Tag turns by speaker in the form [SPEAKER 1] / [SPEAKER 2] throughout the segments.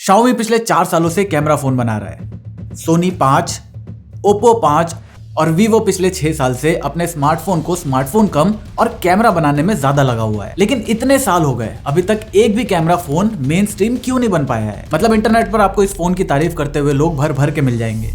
[SPEAKER 1] Xiaomi पिछले 4 सालों से कैमरा फोन बना रहा है। सोनी 5, ओप्पो 5 और वीवो पिछले 6 साल से अपने स्मार्टफोन को स्मार्टफोन कम और कैमरा बनाने में ज्यादा लगा हुआ है। लेकिन इतने साल हो गए, अभी तक एक भी कैमरा फोन मेन स्ट्रीम क्यों नहीं बन पाया है? मतलब इंटरनेट पर आपको इस फोन की तारीफ करते हुए लोग भर भर के मिल जाएंगे।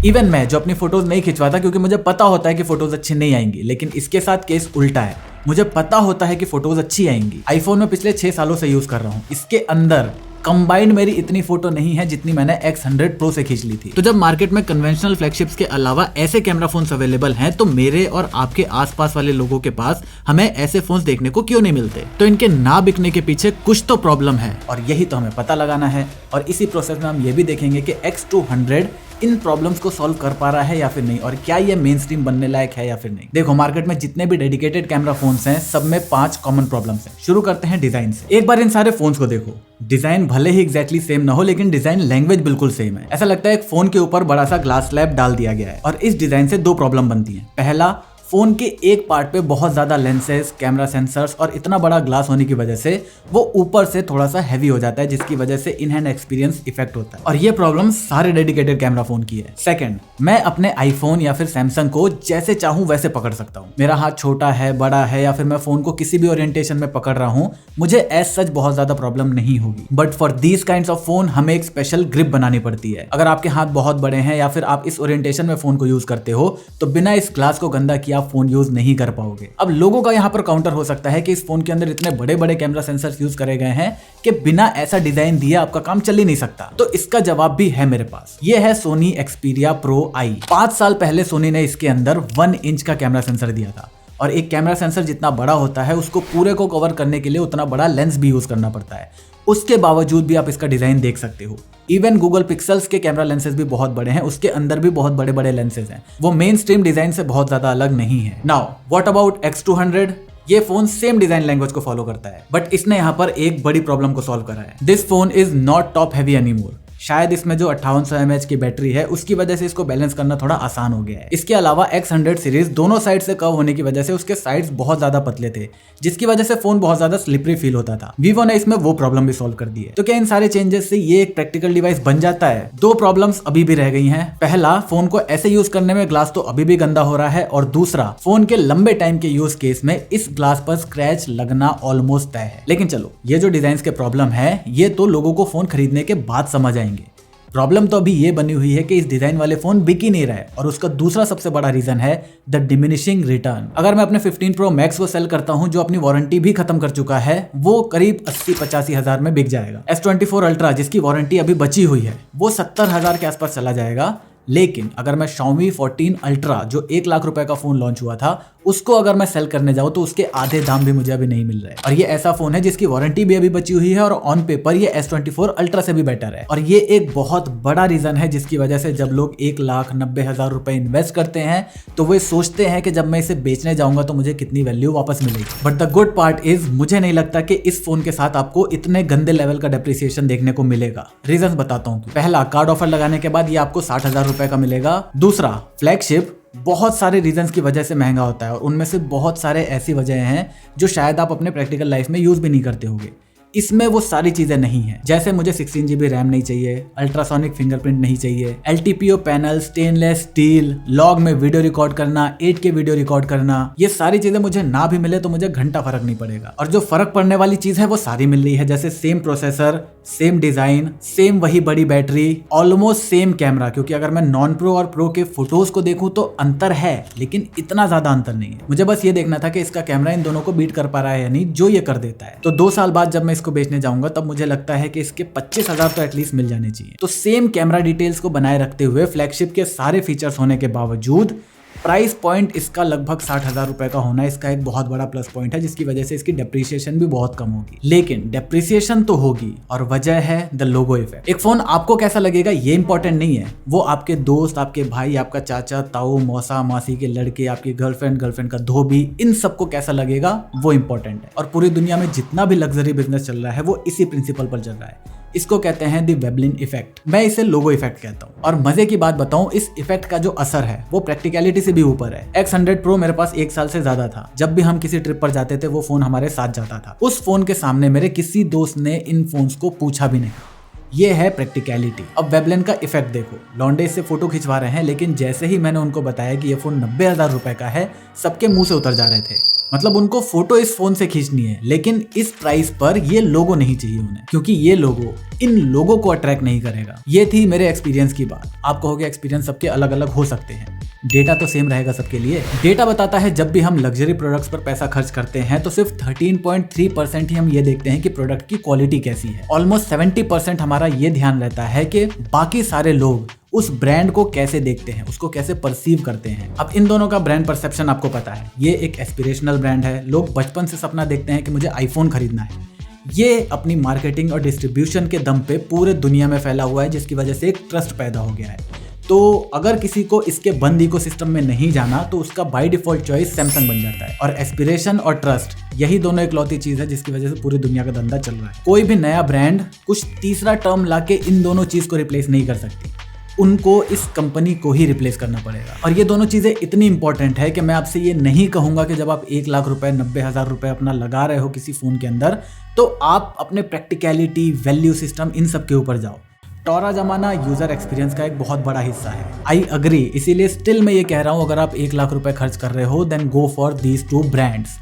[SPEAKER 1] इवन मैं जो अपनी फोटोज नहीं खिंचवाता क्योंकि मुझे पता होता है कि फोटोज अच्छी नहीं आएंगी, लेकिन इसके साथ केस उल्टा है। मुझे पता होता है कि फोटोज अच्छी आएंगी। आईफोन में पिछले 6 सालों से यूज कर रहा हूँ। इसके अंदर कंबाइंड मेरी इतनी फोटो नहीं है जितनी मैंने X100 Pro से खींच ली थी। तो जब मार्केट में कन्वेंशनल फ्लैगशिप्स के अलावा ऐसे कैमरा फोन्स अवेलेबल हैं, तो मेरे और आपके आसपास वाले लोगों के पास हमें ऐसे फोन्स देखने को क्यों नहीं मिलते? तो इनके ना बिकने के पीछे कुछ तो प्रॉब्लम है और यही तो हमें पता लगाना है। और इसी प्रोसेस में हम ये भी देखेंगे कि X200 इन प्रॉब्लम्स को सॉल्व कर पा रहा है या फिर नहीं, और क्या ये मेन स्ट्रीम बनने लायक है या फिर नहीं। देखो, मार्केट में जितने भी डेडिकेटेड कैमरा फोन्स हैं, सब में 5 कॉमन प्रॉब्लम्स हैं। शुरू करते हैं डिजाइन से। एक बार इन सारे फोन्स को देखो। डिजाइन भले ही एग्जैक्टली सेम ना हो, लेकिन डिजाइन लैंग्वेज बिल्कुल सेम है। ऐसा लगता है एक फोन के ऊपर बड़ा सा ग्लास स्लैब डाल दिया गया है। और इस डिजाइन से 2 प्रॉब्लम बनती है। पहला, फोन के एक पार्ट पे बहुत ज्यादा लेंसेज, कैमरा सेंसर्स और इतना बड़ा ग्लास होने की वजह से वो ऊपर से थोड़ा सा हैवी हो जाता है, जिसकी वजह से इन हैंड एक्सपीरियंस इफेक्ट होता है। और ये प्रॉब्लम सारे डेडिकेटेड कैमरा फोन की है। सेकंड, मैं अपने आईफोन या फिर सैमसंग को जैसे चाहूं वैसे पकड़ सकता हूं। मेरा हाथ छोटा है, बड़ा है, या फिर मैं फोन को किसी भी ओरिएंटेशन में पकड़ रहा हूं, मुझे एज सच बहुत ज्यादा प्रॉब्लम नहीं होगी। But for these kinds of phone हमें एक स्पेशल ग्रिप बनानी पड़ती है। अगर आपके हाथ बहुत बड़े हैं या फिर आप इस ओरिएंटेशन में फोन को यूज करते हो, तो बिना इस ग्लास को गंदा किए आप फोन यूज नहीं कर पाओगे। अब लोगों का यहाँ पर काउंटर हो सकता है कि इस फोन के अंदर इतने बड़े बड़े कैमरा सेंसर्स यूज करे गए हैं कि बिना ऐसा डिजाइन दिए आपका काम चल ही नहीं सकता। तो इसका जवाब भी है मेरे पास। ये है सोनी Xperia Pro I। 5 साल पहले सोनी ने इसके अंदर 1 इंच का कैमरा सेंसर दिया था। और एक कैमरा सेंसर जितना बड़ा होता है, उसको पूरे को कवर करने के लिए उतना बड़ा लेंस भी यूज करना पड़ता है। उसके बावजूद भी आप इसका डिजाइन देख सकते हो। इवन गूगल पिक्सल्स के कैमरा लेंसेज भी बहुत बड़े हैं, उसके अंदर भी बहुत बड़े बड़े लेंसेज हैं। वो मेन स्ट्रीम डिजाइन से बहुत ज्यादा अलग नहीं है। Now what about X200? ये फोन सेम डिजाइन लैंग्वेज को फॉलो करता है, बट इसने यहाँ पर एक बड़ी प्रॉब्लम को सॉल्व करा है। This phone is not top heavy anymore. शायद इसमें जो 5800 mAh की बैटरी है, उसकी वजह से इसको बैलेंस करना थोड़ा आसान हो गया है। इसके अलावा X100 सीरीज दोनों साइड से कर्व होने की वजह से उसके साइड्स बहुत ज्यादा पतले थे, जिसकी वजह से फोन बहुत ज्यादा स्लिपरी फील होता था। वीवो ने इसमें वो प्रॉब्लम भी सॉल्व कर दी है। तो क्या इन सारे चेंजेस से ये एक प्रैक्टिकल डिवाइस बन जाता है? 2 प्रॉब्लम्स अभी भी रह गई हैं। पहला, फोन को ऐसे यूज करने में ग्लास तो अभी भी गंदा हो रहा है, और दूसरा, फोन के लंबे टाइम के यूज केस में इस ग्लास पर स्क्रैच लगना ऑलमोस्ट तय है। लेकिन चलो, ये जो डिजाइन के प्रॉब्लम है, ये तो लोगों को फोन खरीदने के बाद समझ आएंगे। प्रॉब्लम तो अभी ये बनी हुई है कि इस डिजाइन वाले फोन बिक ही नहीं रहा है, और उसका दूसरा सबसे बड़ा रीजन है द डिमिनिशिंग रिटर्न। अगर मैं अपने 15 Pro Max को सेल करता हूं, जो अपनी वारंटी भी खत्म कर चुका है, वो करीब 80-85 हजार में बिक जाएगा। S24 Ultra, जिसकी वारंटी अभी बची हुई है, वो 70 हजार के आसपास चला जाएगा। लेकिन अगर मैं Xiaomi 14 Ultra, जो 1 लाख रुपए का फोन लॉन्च हुआ था, उसको अगर मैं सेल करने जाऊं, तो उसके आधे दाम भी मुझे अभी नहीं मिल रहे हैं। और ये ऐसा फोन है जिसकी वारंटी भी अभी बची हुई है, और ऑन पेपर ये S24 Ultra से भी बेटर है। और ये एक बहुत बड़ा रीजन है जिसकी वजह से जब लोग 1,90,000 रुपए इन्वेस्ट करते हैं, तो वो सोचते हैं कि जब मैं इसे बेचने जाऊंगा तो मुझे कितनी वैल्यू वापस मिलेगी। But the good part is, मुझे नहीं लगता कि इस फोन के साथ आपको इतने गंदे लेवल का डेप्रिसिएशन देखने को मिलेगा। रीजन बताता हूँ। पहला, कार्ड ऑफर लगाने के बाद ये आपको 60,000 रुपए का मिलेगा। दूसरा, फ्लैगशिप बहुत सारे रीजंस की वजह से महंगा होता है, और उनमें से बहुत सारे ऐसी वजह हैं जो शायद आप अपने प्रैक्टिकल लाइफ में यूज भी नहीं करते होंगे। इसमें वो सारी चीजें नहीं है। जैसे मुझे 16 GB रैम नहीं चाहिए, अल्ट्रासोनिक फिंगरप्रिंट नहीं चाहिए, LTPO panel, stainless steel, log में वीडियो रिकॉर्ड करना, 8K वीडियो रिकॉर्ड करना, ये सारी चीजें मुझे ना भी मिले तो मुझे घंटा फर्क नहीं पड़ेगा। और जो फर्क पड़ने वाली चीज है वो सारी मिल रही है, जैसे same processor, same design, same वही बड़ी बैटरी, ऑलमोस्ट सेम कैमरा। क्योंकि अगर मैं नॉन प्रो और प्रो के फोटोज को देखूं तो अंतर है, लेकिन इतना ज्यादा अंतर नहीं है। मुझे बस ये देखना था कि इसका कैमरा इन दोनों को बीट कर पा रहा है या नहीं, जो ये कर देता है। तो 2 साल बाद जब मैं इसको बेचने जाऊंगा, तब मुझे लगता है कि इसके 25,000 तो एटलीस्ट मिल जाने चाहिए। तो सेम कैमरा डिटेल्स को बनाए रखते हुए, फ्लैगशिप के सारे फीचर्स होने के बावजूद, प्राइस पॉइंट इसका लगभग 60,000 रुपए का होना इसका एक बहुत बड़ा प्लस पॉइंट है, जिसकी वजह से इसकी डेप्रिसिएशन भी बहुत कम होगी। लेकिन डेप्रिसिएशन तो होगी, और वजह है द लोगो इफेक्ट। एक फोन आपको कैसा लगेगा ये इंपॉर्टेंट नहीं है, वो आपके दोस्त, आपके भाई, आपका चाचा, ताऊ, मौसा, मासी के लड़के, आपकी गर्लफ्रेंड का धोबी, इन सबको कैसा लगेगा वो इंपॉर्टेंट है। और पूरी दुनिया में जितना भी लग्जरी बिजनेस चल रहा है, वो इसी प्रिंसिपल पर चल रहा है। इसको कहते हैं द वेबलिन इफेक्ट। मैं इसे लोगो इफेक्ट कहता हूँ। और मजे की बात बताऊं, इस इफेक्ट का जो असर है वो प्रैक्टिकलिटी से भी ऊपर है। X100 Pro मेरे पास 1 साल से ज्यादा था। जब भी हम किसी ट्रिप पर जाते थे, वो फोन हमारे साथ जाता था। उस फोन के सामने मेरे किसी दोस्त ने इन फोन्स को पूछा भी नहीं। ये है प्रैक्टिकलिटी। अब वेबलेन का इफेक्ट देखो, लौंडे इससे फोटो खिंचवा रहे हैं, लेकिन जैसे ही मैंने उनको बताया कि ये फोन 90,000 रुपए का है, सबके मुंह से उतर जा रहे थे। मतलब उनको फोटो इस फोन से खींचनी है, लेकिन इस प्राइस पर ये लोगो नहीं चाहिए उन्हें, क्योंकि ये लोगो इन लोगों को अट्रैक्ट नहीं करेगा। ये थी मेरे एक्सपीरियंस की बात। आप कहोगे एक्सपीरियंस सबके अलग अलग हो सकते हैं, डेटा तो सेम रहेगा सबके लिए। डेटा बताता है जब भी हम लग्जरी प्रोडक्ट्स पर पैसा खर्च करते हैं तो सिर्फ 13.3% ही हम ये देखते हैं कि प्रोडक्ट की क्वालिटी कैसी है। ऑलमोस्ट 70% हमारा ये ध्यान रहता है कि बाकी सारे लोग उस ब्रांड को कैसे देखते हैं, उसको कैसे परसीव करते हैं। अब इन दोनों का ब्रांड परसेप्शन आपको पता है, ये एक एस्पिरेशनल ब्रांड है। लोग बचपन से सपना देखते हैं कि मुझे आईफोन खरीदना है। ये अपनी मार्केटिंग और डिस्ट्रीब्यूशन के दम पे पूरे दुनिया में फैला हुआ है, जिसकी वजह से एक ट्रस्ट पैदा हो गया है। तो अगर किसी को इसके बंद इकोसिस्टम में नहीं जाना तो उसका बाय डिफॉल्ट चॉइस सैमसंग बन जाता है। और एस्पिरेशन और ट्रस्ट, यही दोनों इकलौती चीज है जिसकी वजह से पूरी दुनिया का धंधा चल रहा है। कोई भी नया ब्रांड कुछ तीसरा टर्म लाके इन दोनों चीज को रिप्लेस नहीं कर सकती, उनको इस कंपनी को ही रिप्लेस करना पड़ेगा। और ये दोनों चीजें इतनी इंपॉर्टेंट है कि मैं आपसे ये नहीं कहूंगा कि जब आप 1 लाख रुपए 90,000 रुपए अपना लगा रहे हो किसी फोन के अंदर, तो आप अपने प्रैक्टिकलिटी, वैल्यू सिस्टम, इन सब के ऊपर जाओ। टोरा जमाना यूजर एक्सपीरियंस का एक बहुत बड़ा हिस्सा है। आई अग्री, इसीलिए स्टिल मैं ये कह रहा हूं, अगर आप 1 लाख रुपए खर्च कर रहे हो then go for these 2 brands.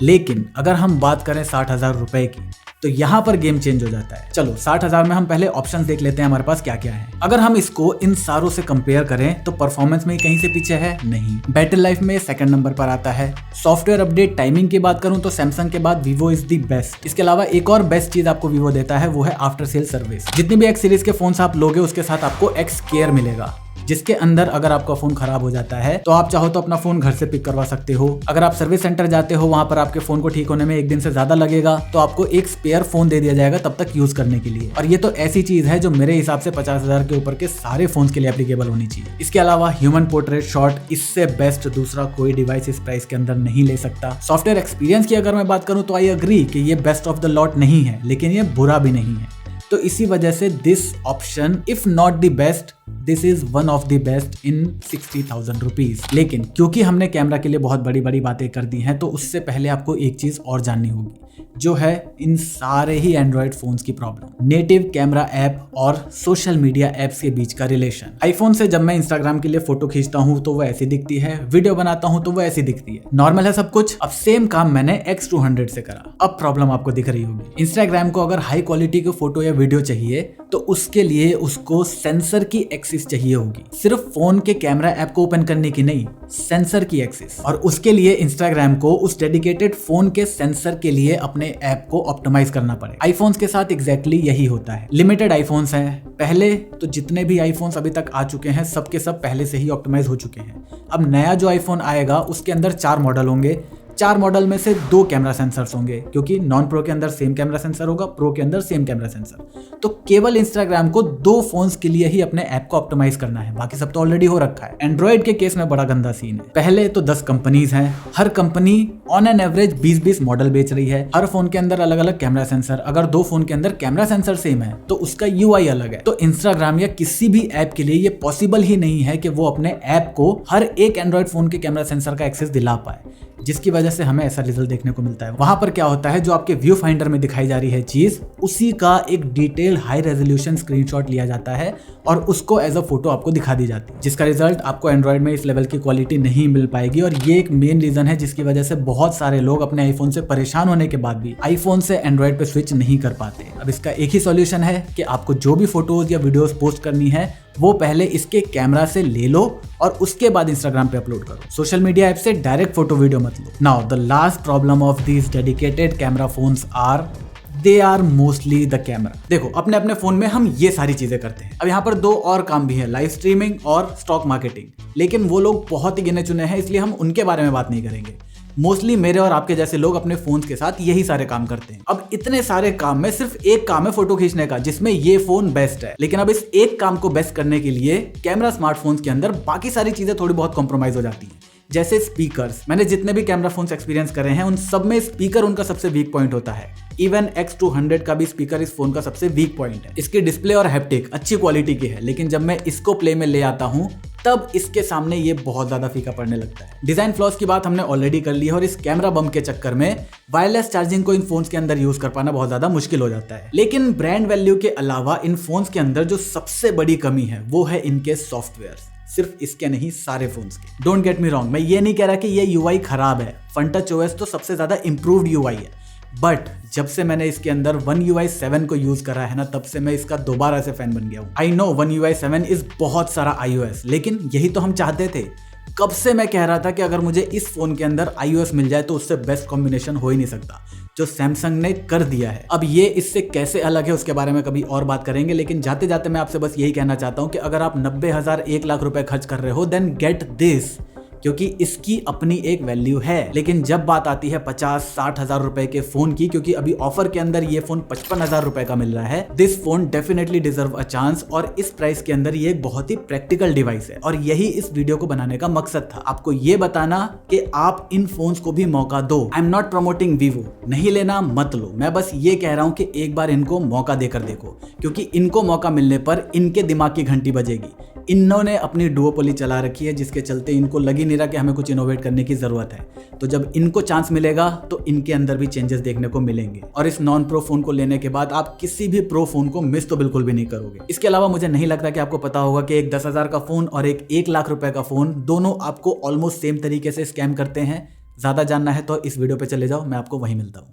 [SPEAKER 1] लेकिन अगर हम बात करें 60,000 रुपए की, तो यहाँ पर गेम चेंज हो जाता है। चलो 60,000 में हम पहले ऑप्शंस देख लेते हैं हमारे पास क्या क्या है। अगर हम इसको इन सारों से कंपेयर करें तो परफॉर्मेंस में कहीं से पीछे है नहीं, बैटरी लाइफ में सेकंड नंबर पर आता है। सॉफ्टवेयर अपडेट टाइमिंग की बात करूं तो सैमसंग के बाद वीवो इज दी बेस्ट। इसके अलावा एक और बेस्ट चीज आपको वीवो देता है, वो है आफ्टर सेल सर्विस। जितनी भी एक्स सीरीज के फोन आप लोगे उसके साथ आपको एक्स केयर मिलेगा, जिसके अंदर अगर आपका फोन खराब हो जाता है तो आप चाहो तो अपना फोन घर से पिक करवा सकते हो। अगर आप सर्विस सेंटर जाते हो, वहां पर आपके फोन को ठीक होने में 1 दिन से ज्यादा लगेगा, तो आपको एक स्पेयर फोन दे दिया जाएगा तब तक यूज करने के लिए। और ये तो ऐसी चीज है जो मेरे हिसाब से 50,000 के ऊपर के सारे फोन के लिए एप्लीकेबल होनी चाहिए। इसके अलावा ह्यूमन पोर्ट्रेट शॉट, इससे बेस्ट दूसरा कोई डिवाइस इस प्राइस के अंदर नहीं ले सकता। सॉफ्टवेयर एक्सपीरियंस की अगर मैं बात करूं तो आई अग्री कि ये बेस्ट ऑफ द लॉट नहीं है, लेकिन ये बुरा भी नहीं है। तो इसी वजह से this option, if not the best, this is one of the best in 60,000 rupees. लेकिन क्योंकि हमने कैमरा के लिए बहुत बड़ी बड़ी बातें कर दी हैं, तो उससे पहले आपको एक चीज और जाननी होगी, जो है इन सारे ही एंड्रॉइड फोन्स की प्रॉब्लम, नेटिव कैमरा ऐप और सोशल मीडिया ऐप्स के बीच का रिलेशन। आईफोन से जब मैं इंस्टाग्राम के लिए फोटो खींचता हूं तो वो ऐसी दिखती है, वीडियो बनाता हूं तो वो ऐसी दिखती है, नॉर्मल है सब कुछ। अब सेम काम मैंने X200 से करा, अब प्रॉब्लम आपको दिख रही होगी। इंस्टाग्राम को अगर हाई क्वालिटी की फोटो या वीडियो चाहिए तो उसके लिए उसको सेंसर की एक्सिस चाहिए होगी, सिर्फ फोन के कैमरा ऐप को ओपन करने की नहीं, सेंसर की एक्सिस। और उसके लिए इंस्टाग्राम को उस डेडिकेटेड फोन के सेंसर के लिए अपने ऐप को ऑप्टिमाइज करना पड़े। आईफोन्स के साथ एग्जैक्टली यही होता है। लिमिटेड आईफोन्स हैं, पहले तो जितने भी आईफोन्स अभी तक आ चुके हैं सबके सब पहले से ही ऑप्टिमाइज हो चुके हैं। अब नया जो आईफोन आएगा उसके अंदर 4 मॉडल होंगे, 4 मॉडल में से 2 कैमरा सेंसर्स होंगे, क्योंकि नॉन प्रो के अंदर सेम कैमरा सेंसर होगा, प्रो के अंदर सेम कैमरा सेंसर। तो केवल इंस्टाग्राम को 2 फोन्स के लिए ही अपने ऐप को ऑप्टिमाइज करना है, बाकी सब तो ऑलरेडी हो रखा है। एंड्रॉइड के केस में बड़ा गंदा सीन है। पहले तो 10 कंपनीज हैं, हर company on an average 20-20 model बेच रही है, हर फोन के अंदर अलग अलग कैमरा सेंसर। अगर 2 फोन के अंदर कैमरा सेंसर सेम है तो उसका UI अलग है। तो इंस्टाग्राम या किसी भी ऐप के लिए ये पॉसिबल ही नहीं है कि वो अपने ऐप को हर एक एंड्रॉइड फोन के कैमरा सेंसर का एक्सेस दिला पाए, जिसकी वजह से हमें ऐसा रिजल्ट देखने को मिलता है। वहां पर क्या होता है, जो आपके व्यू फाइंडर में दिखाई जा रही है चीज, उसी का एक डिटेल हाई रेजोल्यूशन स्क्रीनशॉट लिया जाता है और उसको एज अ फोटो आपको दिखा दी जाती है, जिसका रिजल्ट आपको एंड्रॉइड में इस लेवल की क्वालिटी नहीं मिल पाएगी। और ये एक मेन रीजन है जिसकी वजह से बहुत सारे लोग अपने आईफोन से परेशान होने के बाद भी आईफोन से एंड्रॉइड पे स्विच नहीं कर पाते। अब इसका एक ही सॉल्यूशन है कि आपको जो भी फोटोज या वीडियोस पोस्ट करनी है वो पहले इसके कैमरा से ले लो और उसके बाद इंस्टाग्राम पे अपलोड करो। सोशल मीडिया ऐप से डायरेक्ट फोटो वीडियो मत लो। Now the last problem of these dedicated camera phones are they are mostly the camera. देखो अपने अपने फोन में हम ये सारी चीजें करते हैं। अब यहाँ पर 2 और काम भी है, लाइव स्ट्रीमिंग और स्टॉक मार्केटिंग, लेकिन वो लोग बहुत ही गिने चुने हैं, इसलिए हम उनके बारे में बात नहीं करेंगे। मोस्टली मेरे और आपके जैसे लोग अपने फोन के साथ यही सारे काम करते हैं। अब इतने सारे काम में सिर्फ एक काम है फोटो खींचने का, जिसमें ये फोन बेस्ट है। लेकिन अब इस एक काम को बेस्ट करने के लिए कैमरा स्मार्टफोन्स के अंदर बाकी सारी चीजें थोड़ी बहुत कॉम्प्रोमाइज हो जाती हैं। जैसे स्पीकर्स, मैंने जितने भी कैमरा फोन्स एक्सपीरियंस करे हैं उन सब में स्पीकर उनका सबसे वीक पॉइंट होता है। इवन X200 का भी स्पीकर इस फोन का सबसे वीक पॉइंट है। इसकी डिस्प्ले और हैप्टिक अच्छी क्वालिटी की है, लेकिन जब मैं इसको प्ले में ले आता हूँ तब इसके सामने ये बहुत ज्यादा फीका पड़ने लगता है। डिजाइन फ्लॉस की बात हमने ऑलरेडी कर ली है और इस कैमरा बम के चक्कर में वायरलेस चार्जिंग को इन फोन्स के अंदर यूज कर पाना बहुत ज्यादा मुश्किल हो जाता है। लेकिन ब्रांड वैल्यू के अलावा इन फोन्स के अंदर जो सबसे बड़ी कमी है वो है इनके सॉफ्टवेयर। सिर्फ इसके नहीं, सारे फोन्स के। डोंट गेट मी रॉन्ग, मैं ये नहीं कह रहा कि ये यूआई खराब है। फनटच ओएस तो सबसे ज्यादा इंप्रूव्ड यूआई है, बट जब से मैंने इसके अंदर One UI 7 को यूज करा है ना, तब से मैं इसका दोबारा से फैन बन गया हूं। I know One UI 7 is बहुत सारा iOS, लेकिन यही तो हम चाहते थे। कब से मैं कह रहा था कि अगर मुझे इस फोन के अंदर iOS मिल जाए तो उससे बेस्ट कॉम्बिनेशन हो ही नहीं सकता, जो सैमसंग ने कर दिया है। अब ये इससे कैसे अलग है उसके बारे में कभी और बात करेंगे, लेकिन जाते जाते मैं आपसे बस यही कहना चाहता हूं कि अगर आप 90,000 1 लाख रुपए खर्च कर रहे हो, देन गेट दिस, क्योंकि इसकी अपनी एक वैल्यू है। लेकिन जब बात आती है 50-60 हजार रुपए के फोन की, क्योंकि अभी ऑफर के अंदर ये फोन 55,000 रुपए का मिल रहा है, this phone definitely deserve a chance. और इस प्राइस के अंदर ये एक बहुत ही प्रैक्टिकल डिवाइस है, और यही इस वीडियो को बनाने का मकसद था, आपको ये बताना कि आप इन फोन्स को भी मौका दो। I am not promoting Vivo, नहीं लेना मत लो, मैं बस ये कह रहा हूं कि एक बार इनको मौका देकर देखो, क्योंकि इनको मौका मिलने पर इनके दिमाग की घंटी बजेगी। इन्होंने अपनी डुओपोली चला रखी है, जिसके चलते इनको लग ही नहीं रहा कि हमें कुछ इनोवेट करने की जरूरत है। तो जब इनको चांस मिलेगा तो इनके अंदर भी चेंजेस देखने को मिलेंगे, और इस नॉन प्रो फोन को लेने के बाद आप किसी भी प्रो फोन को मिस तो बिल्कुल भी नहीं करोगे। इसके अलावा मुझे नहीं लगता कि आपको पता होगा कि एक 10,000 का फोन और एक 1 लाख रुपए का फोन, दोनों आपको ऑलमोस्ट सेम तरीके से स्कैम करते हैं। ज्यादा जानना है तो इस वीडियो पे चले जाओ, मैं आपको वहीं मिलता हूँ।